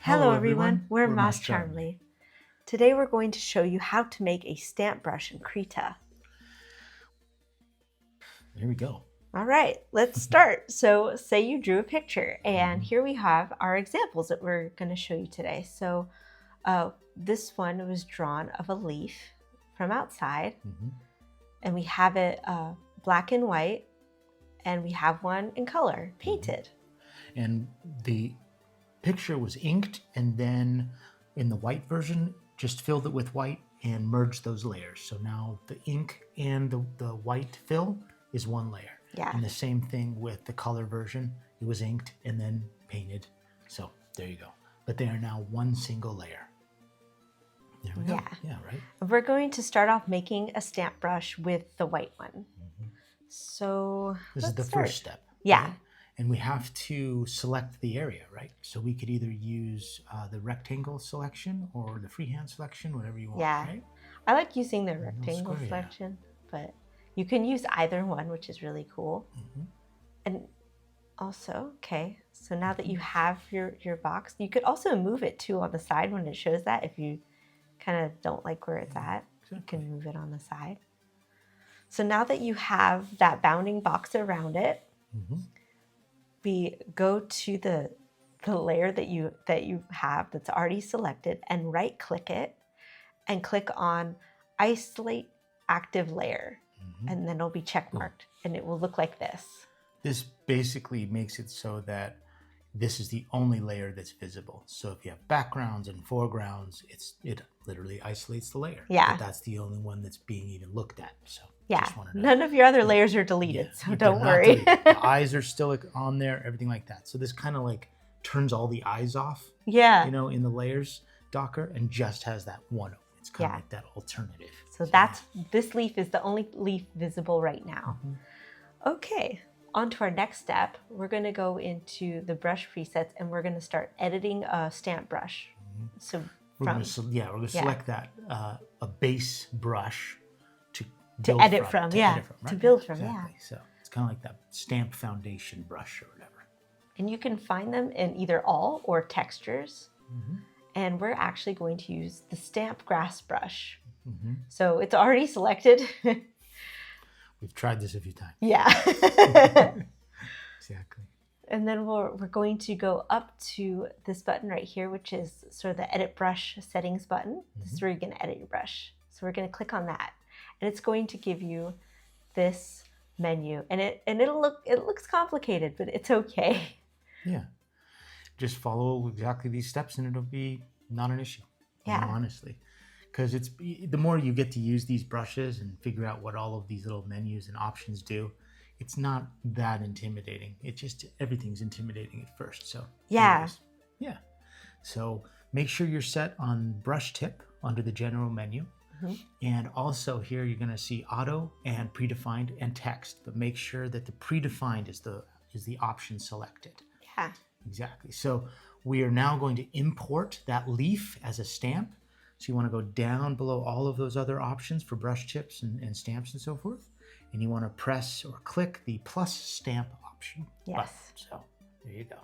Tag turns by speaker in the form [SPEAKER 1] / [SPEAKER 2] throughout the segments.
[SPEAKER 1] Hello everyone, we're
[SPEAKER 2] MossCharmly.
[SPEAKER 1] MossCharmly. Today we're going to show you how to make a stamp brush in Krita.
[SPEAKER 2] Here we go.
[SPEAKER 1] All right, let's start. So say you drew a picture and here we have our examples that we're going to show you today. So this one was drawn of a leaf from outside and we have it black and white and we have one in color, painted.
[SPEAKER 2] And the picture was inked, and then in the white version, just filled it with white and merged those layers. So now the ink and the white fill is one layer.
[SPEAKER 1] Yeah.
[SPEAKER 2] And the same thing with the color version. It was inked and then painted. So there you go. But they are now one single layer. There we go. Yeah, right?
[SPEAKER 1] We're going to start off making a stamp brush with the white one. So
[SPEAKER 2] this is the first step.
[SPEAKER 1] Yeah.
[SPEAKER 2] Right? And we have to select the area, right? So we could either use the rectangle selection or the freehand selection, whatever you want, right?
[SPEAKER 1] I like using the rectangle selection, but you can use either one, which is really cool. And also, okay, so now that you have your box, you could also move it too on the side when it shows that. If you kind of don't like where it's at, you can move it on the side. So now that you have that bounding box around it, we go to the layer that you have that's already selected and right click it and click on isolate active layer and then it'll be check marked and it will look like this.
[SPEAKER 2] This basically makes it so that this is the only layer that's visible. So if you have backgrounds and foregrounds, it literally isolates the layer.
[SPEAKER 1] Yeah.
[SPEAKER 2] But that's the only one that's being even looked at. So
[SPEAKER 1] yeah, none of your other layers are deleted, so don't worry.
[SPEAKER 2] The eyes are still on there, everything like that. So this kind of like turns all the eyes off,
[SPEAKER 1] yeah,
[SPEAKER 2] you know, in the layers Docker, and just has that one. It's kind of like that alternative.
[SPEAKER 1] So that's, this leaf is the only leaf visible right now. Okay, on to our next step. We're going to go into the brush presets and we're going to start editing a stamp brush. So
[SPEAKER 2] we're going to select that a base brush to
[SPEAKER 1] edit from, to build from,
[SPEAKER 2] exactly. So it's kind of like that stamp foundation brush or whatever.
[SPEAKER 1] And you can find them in either all or textures. And we're actually going to use the stamp grass brush. So it's already selected.
[SPEAKER 2] We've tried this a few times.
[SPEAKER 1] Yeah.
[SPEAKER 2] Exactly.
[SPEAKER 1] And then we're going to go up to this button right here, which is sort of the edit brush settings button. This is where you're going to edit your brush. So we're going to click on that. And it's going to give you this menu, and it looks complicated, but it's okay.
[SPEAKER 2] Yeah, just follow exactly these steps, and it'll be not an issue.
[SPEAKER 1] Yeah,
[SPEAKER 2] honestly, because it's the more you get to use these brushes and figure out what all of these little menus and options do, it's not that intimidating. It just everything's intimidating at first. So yeah. So make sure you're set on brush tip under the general menu. And also here you're going to see auto and predefined and text, but make sure that the predefined is the option selected.
[SPEAKER 1] Yeah,
[SPEAKER 2] exactly. So we are now going to import that leaf as a stamp. So you want to go down below all of those other options for brush tips and stamps and so forth, and you want to press or click the plus stamp option button. So there you go.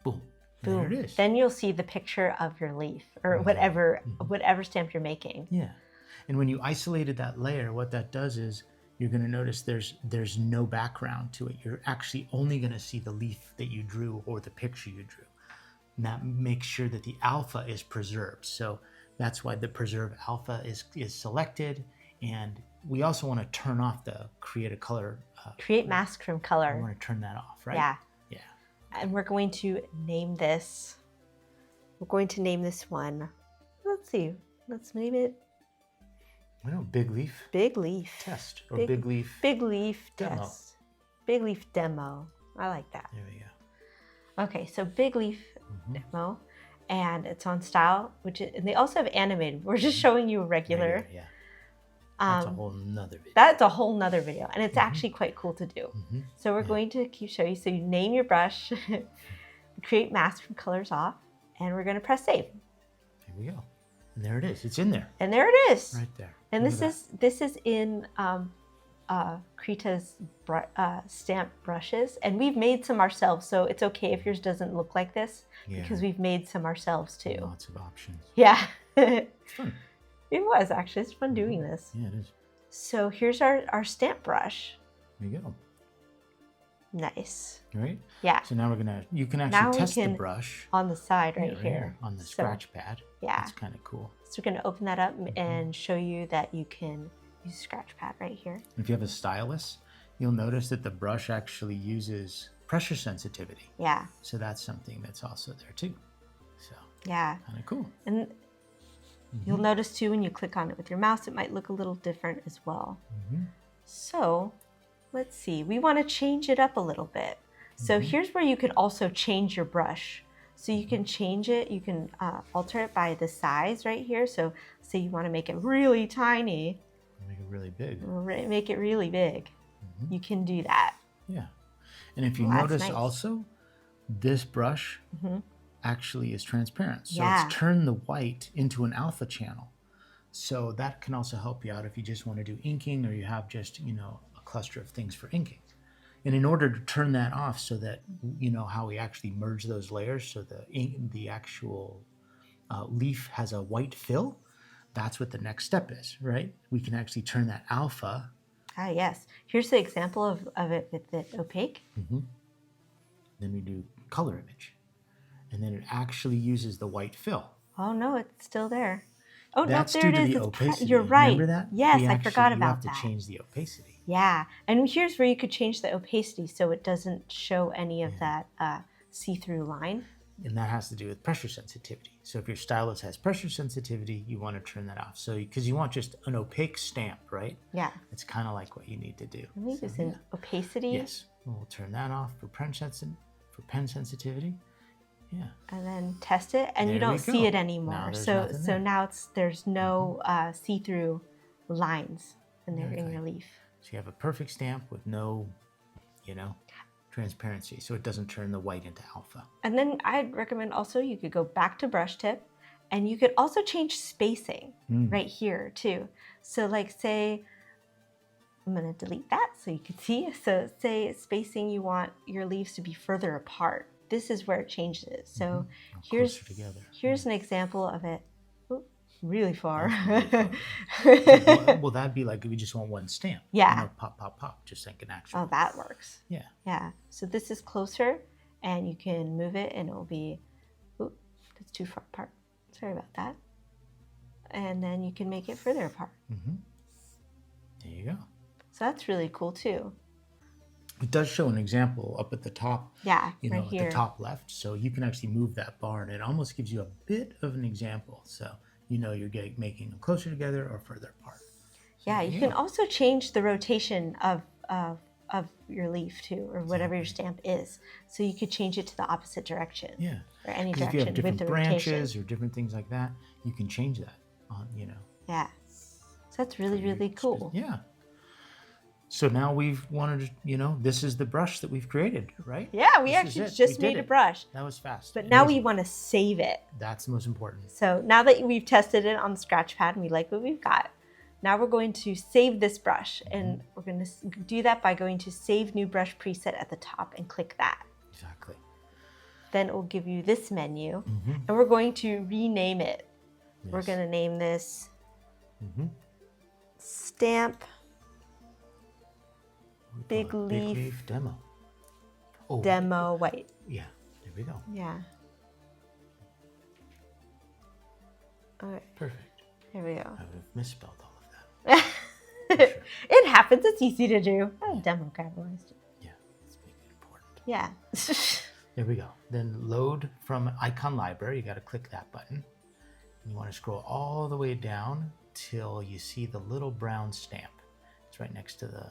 [SPEAKER 2] Boom. There it is.
[SPEAKER 1] Then you'll see the picture of your leaf or whatever stamp you're making.
[SPEAKER 2] Yeah. And when you isolated that layer, what that does is you're going to notice there's no background to it. You're actually only going to see the leaf that you drew or the picture you drew. And that makes sure that the alpha is preserved. So that's why the preserve alpha is selected. And we also want to turn off the create a color.
[SPEAKER 1] Create mask from color.
[SPEAKER 2] We want to turn that off, right?
[SPEAKER 1] Yeah.
[SPEAKER 2] Yeah.
[SPEAKER 1] And we're going to name this. We're going to name this one. Let's see. Let's name it.
[SPEAKER 2] I know, big leaf.
[SPEAKER 1] Big leaf.
[SPEAKER 2] Test. Or big leaf.
[SPEAKER 1] Big leaf
[SPEAKER 2] demo.
[SPEAKER 1] Test. Big leaf demo. I like that.
[SPEAKER 2] There we go.
[SPEAKER 1] Okay, so big leaf demo. And it's on style, and they also have animated. We're just showing you a regular.
[SPEAKER 2] Yeah. That's a whole nother video.
[SPEAKER 1] That's a whole nother video. And it's actually quite cool to do. So we're going to keep showing you. So you name your brush, create mask from colors off, and we're going to press save.
[SPEAKER 2] Here we go. And there it is. It's in there.
[SPEAKER 1] And there it is.
[SPEAKER 2] Right there.
[SPEAKER 1] And this is in Krita's stamp brushes, and we've made some ourselves, so it's okay if yours doesn't look like this, because we've made some ourselves too.
[SPEAKER 2] Lots of options.
[SPEAKER 1] Yeah.
[SPEAKER 2] It's fun.
[SPEAKER 1] It was actually. It's fun doing this.
[SPEAKER 2] Yeah, it is.
[SPEAKER 1] So here's our stamp brush.
[SPEAKER 2] There you go.
[SPEAKER 1] Nice.
[SPEAKER 2] Right?
[SPEAKER 1] Yeah.
[SPEAKER 2] So now you can actually test the brush.
[SPEAKER 1] On the side right here.
[SPEAKER 2] On the scratch pad.
[SPEAKER 1] Yeah.
[SPEAKER 2] That's kind of cool.
[SPEAKER 1] So we're going to open that up and show you that you can use scratch pad right here.
[SPEAKER 2] If you have a stylus, you'll notice that the brush actually uses pressure sensitivity.
[SPEAKER 1] Yeah.
[SPEAKER 2] So that's something that's also there too. So
[SPEAKER 1] yeah.
[SPEAKER 2] Kind of cool.
[SPEAKER 1] And you'll notice too when you click on it with your mouse, it might look a little different as well. So let's see, we want to change it up a little bit. So here's where you can also change your brush. So you can change it, you can alter it by the size right here. So say you want to make it really tiny.
[SPEAKER 2] Make it really big.
[SPEAKER 1] Make it really big. You can do that.
[SPEAKER 2] Yeah. And if you notice also, this brush actually is transparent. So it's turned the white into an alpha channel. So that can also help you out if you just want to do inking, or you have just, a cluster of things for inking. And in order to turn that off so that, how we actually merge those layers so the actual leaf has a white fill, that's what the next step is, right? We can actually turn that alpha.
[SPEAKER 1] Ah, yes. Here's the example of it with the opaque.
[SPEAKER 2] Then we do color image. And then it actually uses the white fill.
[SPEAKER 1] Oh, no, it's still there. Oh,
[SPEAKER 2] that's
[SPEAKER 1] no, there
[SPEAKER 2] due
[SPEAKER 1] it
[SPEAKER 2] to
[SPEAKER 1] is.
[SPEAKER 2] the opacity.
[SPEAKER 1] You're right.
[SPEAKER 2] Remember that?
[SPEAKER 1] Yes, I forgot about that.
[SPEAKER 2] You have to change the opacity.
[SPEAKER 1] Yeah, and here's where you could change the opacity so it doesn't show any of that see-through line.
[SPEAKER 2] And that has to do with pressure sensitivity. So if your stylus has pressure sensitivity, you want to turn that off. So because you want just an opaque stamp, right?
[SPEAKER 1] Yeah.
[SPEAKER 2] It's kind of like what you need to do.
[SPEAKER 1] I think it's an opacity.
[SPEAKER 2] Yes. We'll turn that off for pen sensitivity. Yeah.
[SPEAKER 1] And then test it, and you don't see it anymore. So now there's no see-through lines in there in your leaf.
[SPEAKER 2] So you have a perfect stamp with no, transparency, so it doesn't turn the white into alpha.
[SPEAKER 1] And then I'd recommend also you could go back to brush tip, and you could also change spacing right here too. So like say, I'm going to delete that so you can see. So say spacing, you want your leaves to be further apart. This is where it changes. So here's an example of it. Ooh, really far.
[SPEAKER 2] Well, that'd be like if you just want one stamp.
[SPEAKER 1] Yeah.
[SPEAKER 2] Pop, pop, pop, just like an actual.
[SPEAKER 1] Oh, that works.
[SPEAKER 2] Yeah.
[SPEAKER 1] Yeah. So this is closer, and you can move it, and it will be, ooh, that's too far apart. Sorry about that. And then you can make it further apart.
[SPEAKER 2] There you go.
[SPEAKER 1] So that's really cool too.
[SPEAKER 2] It does show an example up at the top.
[SPEAKER 1] Yeah,
[SPEAKER 2] right here. At the top left. So you can actually move that bar, and it almost gives you a bit of an example. So you're making them closer together or further apart. So
[SPEAKER 1] yeah, you can also change the rotation of your leaf too, or whatever your stamp is. So you could change it to the opposite direction.
[SPEAKER 2] Yeah.
[SPEAKER 1] Or any direction
[SPEAKER 2] if you have different
[SPEAKER 1] with the
[SPEAKER 2] branches
[SPEAKER 1] rotation.
[SPEAKER 2] Or different things like that, you can change that on,
[SPEAKER 1] Yeah. So that's really, really cool.
[SPEAKER 2] Yeah. So now we've wanted to, this is the brush that we've created, right?
[SPEAKER 1] Yeah, we actually just made a brush.
[SPEAKER 2] That was fast.
[SPEAKER 1] But now we want to save it.
[SPEAKER 2] That's the most important.
[SPEAKER 1] So now that we've tested it on the scratch pad and we like what we've got, now we're going to save this brush. And we're going to do that by going to Save New Brush Preset at the top and click that.
[SPEAKER 2] Exactly.
[SPEAKER 1] Then it will give you this menu. And we're going to rename it. Yes. We're going to name this Stamp Big Leaf
[SPEAKER 2] Demo.
[SPEAKER 1] Demo White.
[SPEAKER 2] Yeah, there we go.
[SPEAKER 1] Yeah. Okay.
[SPEAKER 2] Perfect.
[SPEAKER 1] Here we go.
[SPEAKER 2] I would have misspelled all of that.
[SPEAKER 1] Sure. It happens. It's easy to do. Demo capitalized.
[SPEAKER 2] Yeah, let's make it important.
[SPEAKER 1] Yeah.
[SPEAKER 2] There we go. Then load from icon library. You got to click that button. And you want to scroll all the way down till you see the little brown stamp. It's right next to the.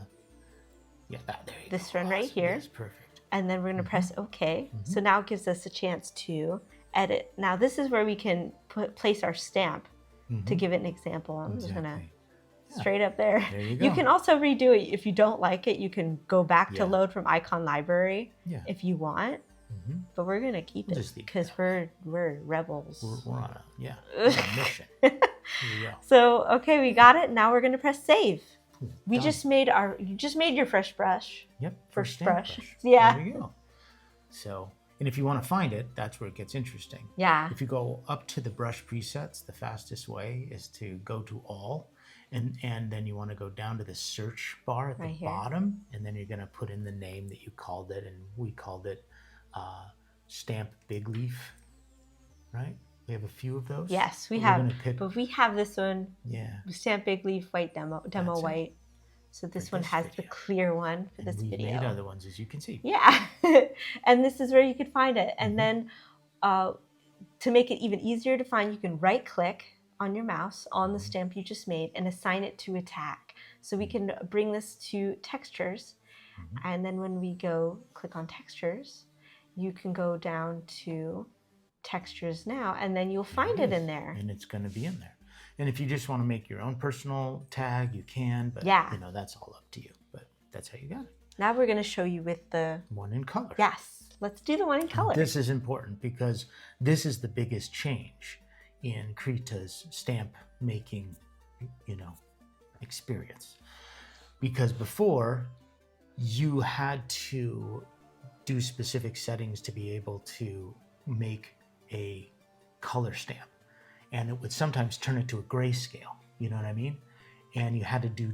[SPEAKER 2] Yeah, there you go.
[SPEAKER 1] This one right here.
[SPEAKER 2] Yes, perfect.
[SPEAKER 1] And then we're going to press OK. So now it gives us a chance to edit. Now this is where we can place our stamp to give it an example. I'm just going to straight up there.
[SPEAKER 2] There you go.
[SPEAKER 1] You can also redo it. If you don't like it, you can go back to load from icon library if you want. But we're going to keep it because we're rebels.
[SPEAKER 2] We're on a mission. Here we go.
[SPEAKER 1] So, okay, we got it. Now we're going to press save.
[SPEAKER 2] Cool.
[SPEAKER 1] We
[SPEAKER 2] Done.
[SPEAKER 1] just made you just made your fresh brush.
[SPEAKER 2] Yep.
[SPEAKER 1] First
[SPEAKER 2] stamp
[SPEAKER 1] brush. Yeah.
[SPEAKER 2] There we go. So, and if you want to find it, that's where it gets interesting.
[SPEAKER 1] Yeah.
[SPEAKER 2] If you go up to the brush presets, the fastest way is to go to all, and then you want to go down to the search bar at
[SPEAKER 1] Right
[SPEAKER 2] the
[SPEAKER 1] here.
[SPEAKER 2] bottom, and then you're going to put in the name that you called it, and we called it Stamp Big Leaf, right? We have a few of those.
[SPEAKER 1] Yes, we
[SPEAKER 2] But
[SPEAKER 1] have.
[SPEAKER 2] We're gonna pick,
[SPEAKER 1] But we have this one.
[SPEAKER 2] yeah.
[SPEAKER 1] Stamp Big Leaf White demo
[SPEAKER 2] That's it.
[SPEAKER 1] white. So this
[SPEAKER 2] For
[SPEAKER 1] one
[SPEAKER 2] this
[SPEAKER 1] has the
[SPEAKER 2] video.
[SPEAKER 1] clear one for
[SPEAKER 2] And
[SPEAKER 1] this
[SPEAKER 2] we
[SPEAKER 1] video.
[SPEAKER 2] made other ones, as you can see.
[SPEAKER 1] Yeah. And this is where you could find it. And then to make it even easier to find, you can right click on your mouse on the stamp you just made and assign it to a tag. So we can bring this to textures. And then when we go click on textures, you can go down to textures now, and then you'll find it in there.
[SPEAKER 2] And it's going to be in there. And if you just want to make your own personal tag, you can, but
[SPEAKER 1] Yeah.
[SPEAKER 2] you know, that's all up to you. But that's how you got it.
[SPEAKER 1] Now we're going to show you with the
[SPEAKER 2] One in color.
[SPEAKER 1] Yes, let's do the one in color.
[SPEAKER 2] This is important because this is the biggest change in Krita's stamp making, you know, experience. Because before, you had to do specific settings to be able to make a color stamp. And it would sometimes turn it to a grayscale, you know what I mean? And you had to do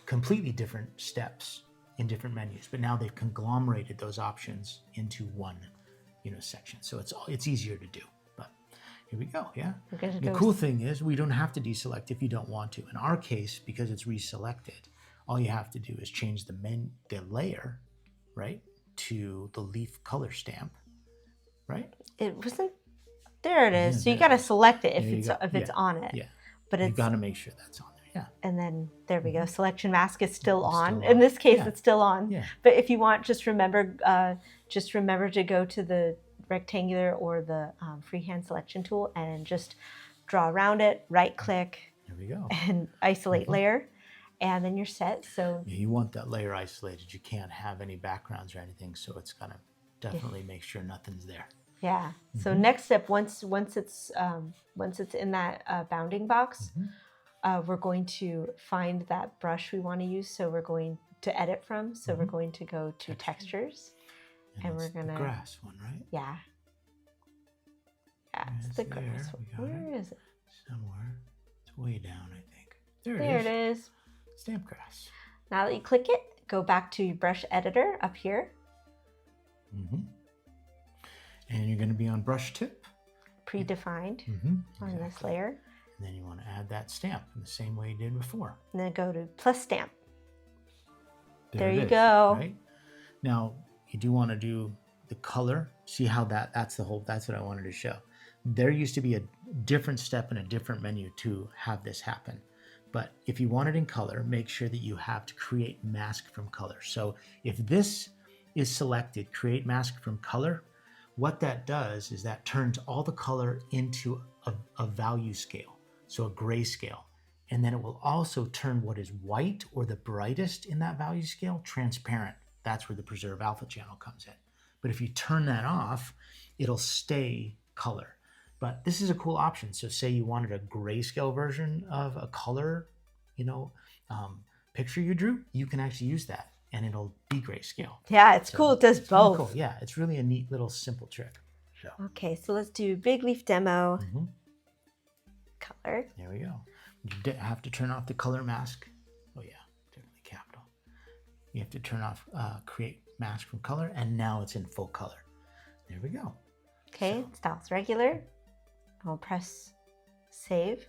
[SPEAKER 2] completely different steps in different menus. But now they've conglomerated those options into one, you know, section. So it's easier to do. But here we go, yeah? The cool thing is we don't have to deselect if you don't want to. In our case, because it's reselected, all you have to do is change the layer, right, to the leaf color stamp, right?
[SPEAKER 1] It wasn't. There it is.
[SPEAKER 2] Yeah,
[SPEAKER 1] so you got to select it if it's
[SPEAKER 2] Yeah.
[SPEAKER 1] on it.
[SPEAKER 2] Yeah.
[SPEAKER 1] But
[SPEAKER 2] You
[SPEAKER 1] it's
[SPEAKER 2] got to make sure that's on there. Yeah.
[SPEAKER 1] and then there we go. Selection mask is still
[SPEAKER 2] It's
[SPEAKER 1] on.
[SPEAKER 2] still
[SPEAKER 1] In
[SPEAKER 2] on.
[SPEAKER 1] this case,
[SPEAKER 2] Yeah.
[SPEAKER 1] it's still on.
[SPEAKER 2] Yeah.
[SPEAKER 1] But if you want, just remember to go to the rectangular or the freehand selection tool and just draw around it. Right click.
[SPEAKER 2] There we go.
[SPEAKER 1] And isolate layer, and then you're set. So
[SPEAKER 2] Yeah, you want that layer isolated. You can't have any backgrounds or anything, so it's gonna definitely make sure nothing's there.
[SPEAKER 1] yeah. So next step, once it's in that bounding box, we're going to find that brush we want to use. So we're going to edit from. So we're going to go to textures, and we're gonna
[SPEAKER 2] the grass one, right?
[SPEAKER 1] Yeah. Yeah, it's the grass one. Where is it?
[SPEAKER 2] Somewhere. It's way down, I think. There
[SPEAKER 1] it is.
[SPEAKER 2] Stamp grass.
[SPEAKER 1] Now that you click it, go back to your brush editor up here.
[SPEAKER 2] And you're going to be on brush tip.
[SPEAKER 1] Predefined on this layer.
[SPEAKER 2] And then you want to add that stamp in the same way you did before.
[SPEAKER 1] And then go to plus stamp. There
[SPEAKER 2] it
[SPEAKER 1] you
[SPEAKER 2] is,
[SPEAKER 1] go.
[SPEAKER 2] Right? Now, you do want to do the color. See how that's what I wanted to show. There used to be a different step in a different menu to have this happen. But if you want it in color, make sure that you have to create mask from color. So if this is selected, create mask from color, what that does is that turns all the color into a value scale, so a grayscale. And then it will also turn what is white or the brightest in that value scale transparent. That's where the preserve alpha channel comes in. But if you turn that off, it'll stay color. But this is a cool option. So say you wanted a grayscale version of a color, picture you drew, you can actually use that and it'll be grayscale.
[SPEAKER 1] Yeah, it's cool. It does both.
[SPEAKER 2] Cool. Yeah, it's really a neat little simple trick. So.
[SPEAKER 1] Okay, so let's do big leaf demo. Color.
[SPEAKER 2] There we go. You have to turn off the color mask. Oh yeah, definitely capital. You have to turn off create mask from color, and now it's in full color. There we go.
[SPEAKER 1] Okay, styles regular. I'll press save.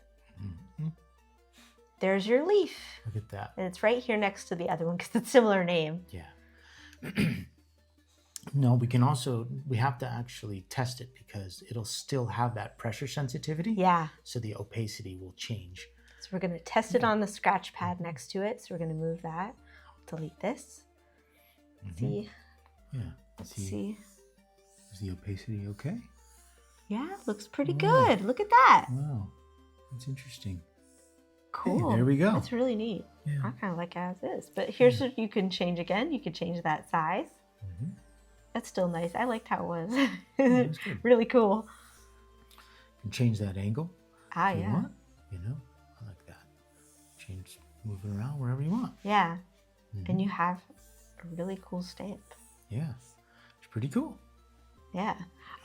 [SPEAKER 1] There's your leaf.
[SPEAKER 2] Look at that.
[SPEAKER 1] And it's right here next to the other one because it's a similar name.
[SPEAKER 2] Yeah. No, we have to actually test it because it'll still have that pressure sensitivity.
[SPEAKER 1] Yeah.
[SPEAKER 2] So the opacity will change.
[SPEAKER 1] So we're going to test it on the scratch pad next to it. So we're going to move that. Delete this. See.
[SPEAKER 2] Yeah.
[SPEAKER 1] Let's see.
[SPEAKER 2] Is the opacity okay?
[SPEAKER 1] Yeah, looks pretty good. Look at that.
[SPEAKER 2] Wow. That's interesting.
[SPEAKER 1] Cool.
[SPEAKER 2] Hey, there we go.
[SPEAKER 1] That's really neat.
[SPEAKER 2] Yeah.
[SPEAKER 1] I kind of like as is. But here's what you can change again. You can change that size. That's still nice. I liked how it was.
[SPEAKER 2] That's good.
[SPEAKER 1] Really cool.
[SPEAKER 2] You can change that angle.
[SPEAKER 1] Ah,
[SPEAKER 2] if you
[SPEAKER 1] yeah.
[SPEAKER 2] want. I like that. move it around wherever you want.
[SPEAKER 1] Yeah. And you have a really cool stamp.
[SPEAKER 2] Yeah. It's pretty cool.
[SPEAKER 1] Yeah.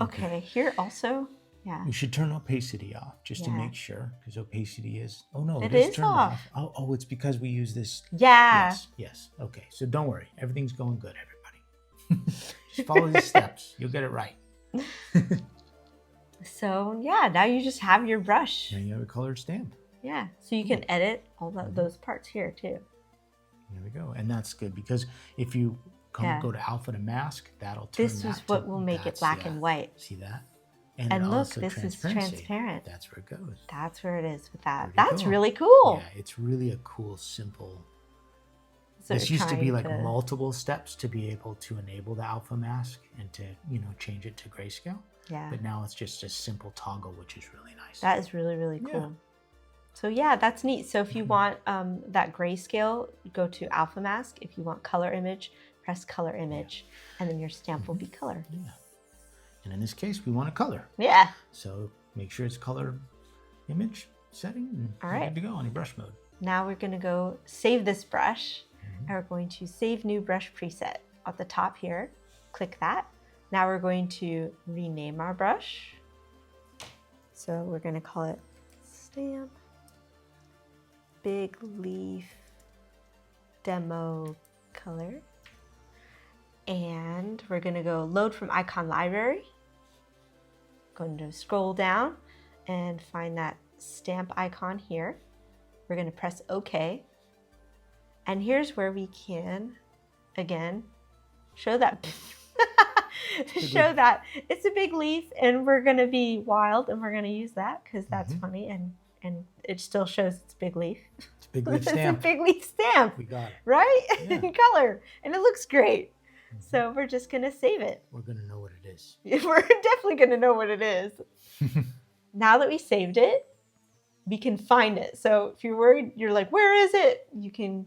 [SPEAKER 1] Okay. Here also, yeah.
[SPEAKER 2] We should turn opacity off just to make sure, because opacity is... Oh, no,
[SPEAKER 1] it
[SPEAKER 2] is
[SPEAKER 1] is
[SPEAKER 2] turned
[SPEAKER 1] off.
[SPEAKER 2] Oh, it's because we use this...
[SPEAKER 1] Yeah.
[SPEAKER 2] Yes. Okay, so don't worry. Everything's going good, everybody. Just follow the steps. You'll get it right.
[SPEAKER 1] So, yeah, now you just have your brush.
[SPEAKER 2] And you have a colored stamp.
[SPEAKER 1] Yeah. So you can edit all those parts here, too.
[SPEAKER 2] There we go. And that's good, because if you go to alpha to mask, that'll turn
[SPEAKER 1] This is what will make it black and white.
[SPEAKER 2] See that? And
[SPEAKER 1] look, this is transparent.
[SPEAKER 2] That's where it goes.
[SPEAKER 1] That's where it is with that.
[SPEAKER 2] Pretty
[SPEAKER 1] That's
[SPEAKER 2] cool.
[SPEAKER 1] really cool.
[SPEAKER 2] Yeah, it's really a cool, simple...
[SPEAKER 1] So
[SPEAKER 2] this used to be like multiple steps to be able to enable the alpha mask and to, change it to grayscale.
[SPEAKER 1] Yeah.
[SPEAKER 2] But now it's just a simple toggle, which is really nice.
[SPEAKER 1] That is really, really cool.
[SPEAKER 2] Yeah.
[SPEAKER 1] So yeah, that's neat. So if you want that grayscale, go to alpha mask. If you want color image, press color image, and then your stamp will be color.
[SPEAKER 2] Yeah. And in this case, we want a color.
[SPEAKER 1] Yeah.
[SPEAKER 2] So make sure it's color image setting, and
[SPEAKER 1] all
[SPEAKER 2] you're
[SPEAKER 1] right.
[SPEAKER 2] good to go on your brush mode.
[SPEAKER 1] Now we're going to go save this brush, and we're going to save new brush preset at the top here. Click that. Now we're going to rename our brush. So we're going to call it Stamp Big Leaf Demo Color. And we're going to go load from icon library. Going to scroll down and find that stamp icon here. We're going to press OK. And here's where we can, again, show that that it's a big leaf, and we're going to be wild, and we're going to use that because that's funny, and it still shows it's a big leaf.
[SPEAKER 2] It's a big leaf stamp.
[SPEAKER 1] It's a big leaf stamp.
[SPEAKER 2] We got it.
[SPEAKER 1] Right?
[SPEAKER 2] Yeah.
[SPEAKER 1] In color. And it looks great. So we're just going to save it.
[SPEAKER 2] We're going to know what it is.
[SPEAKER 1] We're definitely going to know what it is. Now that we saved it, we can find it. So if you're worried, you're like, where is it? You can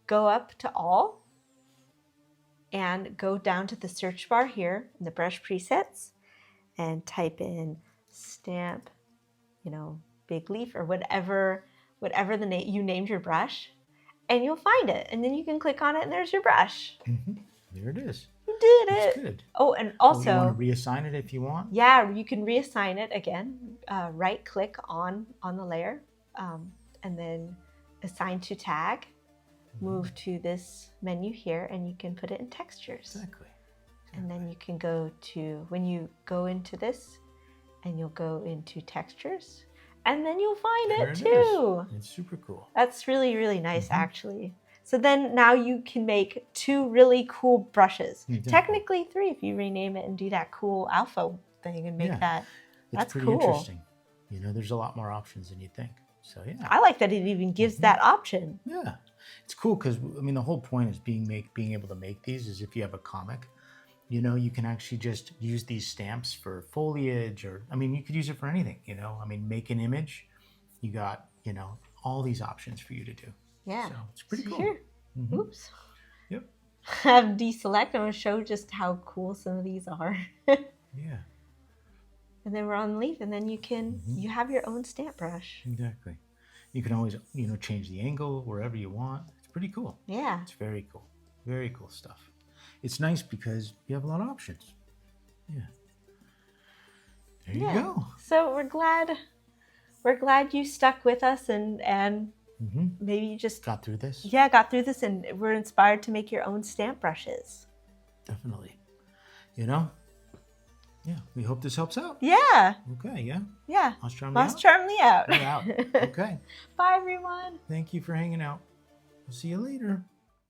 [SPEAKER 1] go up to all and go down to the search bar here in the brush presets and type in stamp, big leaf or whatever the name you named your brush, and you'll find it. And then you can click on it and there's your brush.
[SPEAKER 2] There it is.
[SPEAKER 1] You did it.
[SPEAKER 2] That's good.
[SPEAKER 1] Oh, and also...
[SPEAKER 2] you want to reassign it if you want?
[SPEAKER 1] Yeah, you can reassign it again. Right click on the layer and then assign to tag. Move to this menu here and you can put it in textures.
[SPEAKER 2] Exactly.
[SPEAKER 1] And then you can go to, when you go into this and you'll go into textures and then you'll find it too.
[SPEAKER 2] It's super cool.
[SPEAKER 1] That's really, really nice actually. So then now you can make 2 really cool brushes. Exactly. Technically 3 if you rename it and do that cool alpha thing and make that. That's
[SPEAKER 2] pretty
[SPEAKER 1] cool.
[SPEAKER 2] Interesting. There's a lot more options than you think. So yeah.
[SPEAKER 1] I like that it even gives that option.
[SPEAKER 2] Yeah. It's cool because, the whole point is being able to make these is if you have a comic, you can actually just use these stamps for foliage or, you could use it for anything, make an image. You got, all these options for you to do.
[SPEAKER 1] Yeah.
[SPEAKER 2] So it's pretty cool.
[SPEAKER 1] Here. Oops.
[SPEAKER 2] Yep.
[SPEAKER 1] I have deselect. I'm going to show just how cool some of these are.
[SPEAKER 2] Yeah.
[SPEAKER 1] And then we're on leaf, and then you can, you have your own stamp brush.
[SPEAKER 2] Exactly. You can always, change the angle wherever you want. It's pretty cool.
[SPEAKER 1] Yeah.
[SPEAKER 2] It's very cool. Very cool stuff. It's nice because you have a lot of options. Yeah. There you go.
[SPEAKER 1] So we're glad you stuck with us and maybe you just
[SPEAKER 2] got through this.
[SPEAKER 1] Yeah, got through this and we're inspired to make your own stamp brushes.
[SPEAKER 2] Definitely. Yeah, we hope this helps out.
[SPEAKER 1] Yeah.
[SPEAKER 2] Okay, yeah.
[SPEAKER 1] Yeah.
[SPEAKER 2] MossCharmly
[SPEAKER 1] out.
[SPEAKER 2] We're out. Okay.
[SPEAKER 1] Bye, everyone.
[SPEAKER 2] Thank you for hanging out. We'll see you later.